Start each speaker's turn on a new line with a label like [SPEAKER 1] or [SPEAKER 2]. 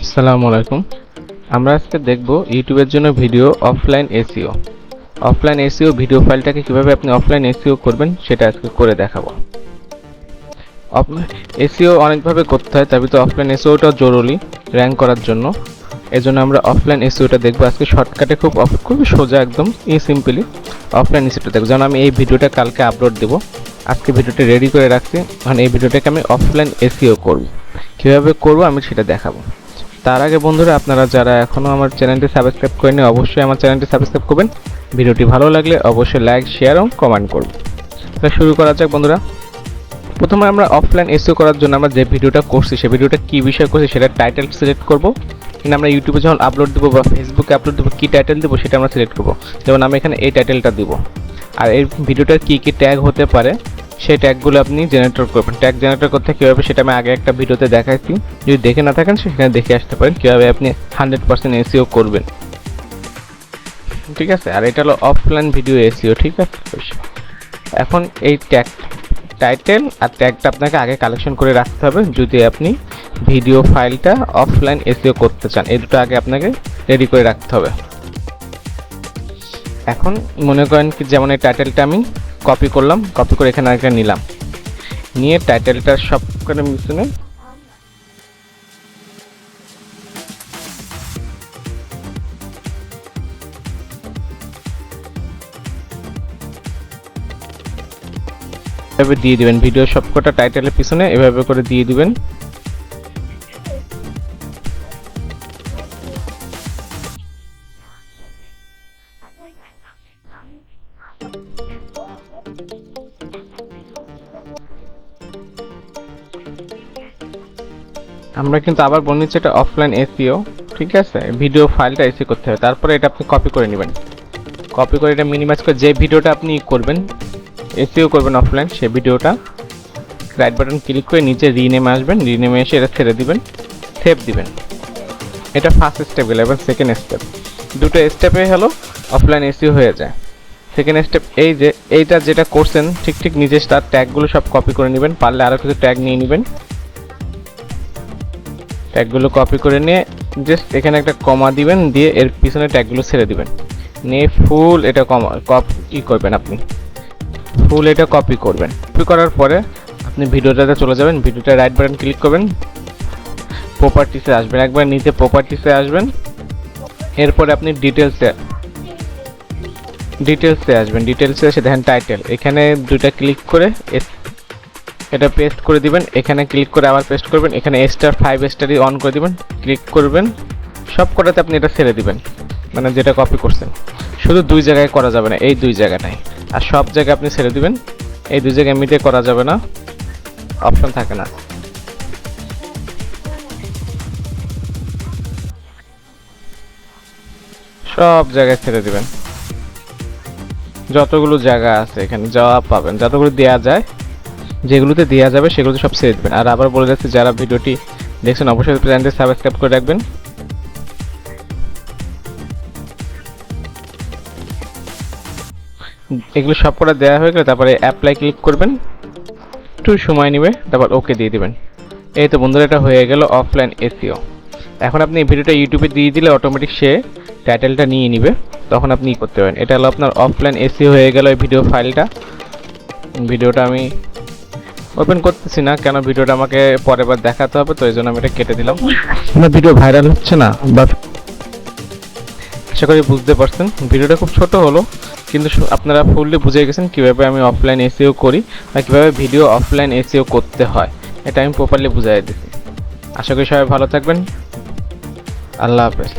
[SPEAKER 1] আসসালামু আলাইকুম। আমরা আজকে দেখব ইউটিউবের জন্য video offline SEO. Offline SEO video ফাইলটাকে কিভাবে আপনি অফলাইন এসইও করবেন সেটা আজকে করে দেখাবো। এসইও অনেকভাবে করতে হয়, তার ভিতরে অফলাইন এসইওটা জরুরি র্যাঙ্ক করার জন্য। এজন্য আমরা অফলাইন এসইওটা দেখব আজকে শর্টকাটে, খুব সোজা, একদম সিম্পলি অফলাইন এসইওটা দেখব। যেমন আমি এই ভিডিওটা কালকে আপলোড দেব, আজকে ভিডিওটা রেডি করে রাখছি। মানে এই ভিডিওটাকে আমি অফলাইন এসইও করব, কীভাবে করব আমি সেটা দেখাবো। তার আগে বন্ধুরা, আপনারা যারা এখনও আমার চ্যানেলটি সাবস্ক্রাইব করেনি অবশ্যই আমার চ্যানেলটি সাবস্ক্রাইব করবেন। ভিডিওটি ভালো লাগলে অবশ্যই লাইক, শেয়ার এবং কমেন্ট করবেন। তাহলে শুরু করা যাক বন্ধুরা। প্রথমে আমরা অফলাইন এসইও করার জন্য আমরা যে ভিডিওটা করছি সেই ভিডিওটা কী বিষয় করছি সেটা টাইটেল সিলেক্ট করব। কিন্তু আমরা ইউটিউবে যখন আপলোড দেবো বা ফেসবুকে আপলোড দেবো কী টাইটেল দেবো সেটা আমরা সিলেক্ট করব। যেমন আমি এখানে এই টাইটেলটা দিব, আর এই ভিডিওটার কী কী ট্যাগ হতে পারে সেই ট্যাগগুলো আপনি জেনারেটর করবেন। ট্যাগ জেনারেটর করতে কীভাবে সেটা আমি আগে একটা ভিডিওতে দেখাইছি, যদি দেখে না থাকেন সেখানে দেখে আসতে পারেন কীভাবে আপনি 100% এসইও করবেন। ঠিক আছে, আর এটা হলো অফলাইন ভিডিও এসইও। ঠিক আছে, এখন এই ট্যাগ টাইটেল আর ট্যাগটা আপনাকে আগে কালেকশন করে রাখতে হবে যদি আপনি ভিডিও ফাইলটা অফলাইন এসইও করতে চান। এই দুটো আগে আপনাকে রেডি করে রাখতে হবে। এখন মনে করেন কি, যেমন এই টাইটেলটা আমি কপি করলাম, কপি করে এখানে আগে নিলাম, নিয়ে টাইটেলটা সব করে মিশনে এভাবে দিয়ে দিবেন। ভিডিও সবকটা টাইটেলের পিছনে এভাবে করে দিয়ে দিবেন। আমরা কিন্তু আবার বলে নিচ্ছি এটা অফলাইন এসইও। ঠিক আছে, ভিডিও ফাইলটা এসইও করতে হবে। তারপরে এটা আপনি কপি করে নেবেন, কপি করে এটা মিনিমাইজ করে যে ভিডিওটা আপনি করবেন এসইও করবেন অফলাইন, সেই ভিডিওটা রাইট বাটন ক্লিক করে নিচে রিনেমে আসবেন, রিনেমে এসে এটা ছেড়ে দিবেন, সেভ দিবেন। এটা ফার্স্ট স্টেপ গেল। এবার সেকেন্ড স্টেপ, দুটো স্টেপে হলো অফলাইন এসইও হয়ে যায়। সেকেন্ড স্টেপ এই যে এইটা যেটা করছেন ঠিক নিজে তার ট্যাগগুলো সব কপি করে নেবেন, পারলে আরও কিছু ট্যাগ নিয়ে নেবেন। ট্যাগগুলো কপি করে নিয়ে জাস্ট এখানে একটা কমা দিবেন, দিয়ে এর পিছনে ট্যাগগুলো ছেড়ে দিবেন, নিয়ে ফুল এটা কপি করবেন। আপনি ফুল এটা কপি করবেন। কপি করার পরে আপনি ভিডিওটাতে চলে যাবেন, ভিডিওটা রাইট বাটন ক্লিক করবেন, প্রপার্টিসে আসবেন, একবার নিচে প্রপার্টিসে আসবেন। এরপরে আপনি ডিটেলসে আসবেন, ডিটেলসে এসে দেখেন টাইটেল, এখানে দুইটা ক্লিক করে এটা পেস্ট করে দিবেন। এখানে ক্লিক করে আবার পেস্ট করবেন, এখানে স্টার 5 স্টারই অন করে দিবেন, ক্লিক করবেন। সব কটাতে আপনি এটা ছেড়ে দিবেন, মানে যেটা কপি করছেন। শুধু দুই জায়গায় করা যাবে না, এই দুই জায়গাটায়, আর সব জায়গায় আপনি ছেড়ে দিবেন। এই দুই জায়গায় এমনিতে করা যাবে না, অপশন থাকে না। সব জায়গায় ছেড়ে দিবেন, যতগুলো জায়গা আছে এখানে জবাব পাবেন, যতগুলো দেওয়া যায়, যেগুলোতে দেওয়া যাবে সেগুলোতে সব ছেড়ে দেবেন। আর আবার বলে যাচ্ছি, যারা ভিডিওটি দেখছেন অবশ্যই চ্যানেলটি সাবস্ক্রাইব করে রাখবেন। এগুলো সব করে দেওয়া হয়ে গেলে তারপরে অ্যাপ্লাই ক্লিক করবেন, একটু সময় নেবে, তারপর ওকে দিয়ে দিবেন। এই তো বন্ধুরা, এটা হয়ে গেল অফলাইন এসইও। এখন আপনি এই ভিডিওটা ইউটিউবে দিয়ে দিলে অটোমেটিক সে টাইটেলটা নিয়ে নিবে, তখন আপনি করতে পারেন। এটা হলো আপনার অফলাইন এসইও হয়ে গেল এই ভিডিও ফাইলটা। ভিডিওটা আমি ওপেন করতেছি না, কেন ভিডিওটা আমাকে পরের বার দেখাতে হবে, তো এই জন্য আমি এটা কেটে দিলাম। আমার ভিডিও ভাইরাল হচ্ছে না, বা আশা করি বুঝতে পারছেন। ভিডিওটা খুব ছোট হলো, কিন্তু আপনারা ফুললি বুঝে গেছেন কীভাবে আমি অফলাইন এসইও করি বা কীভাবে ভিডিও অফলাইন এসইও করতে হয়, এটা আমি প্রপারলি বুঝাই দিচ্ছি। আশা করি সবাই ভালো থাকবেন। আল্লাহ হাফেজ।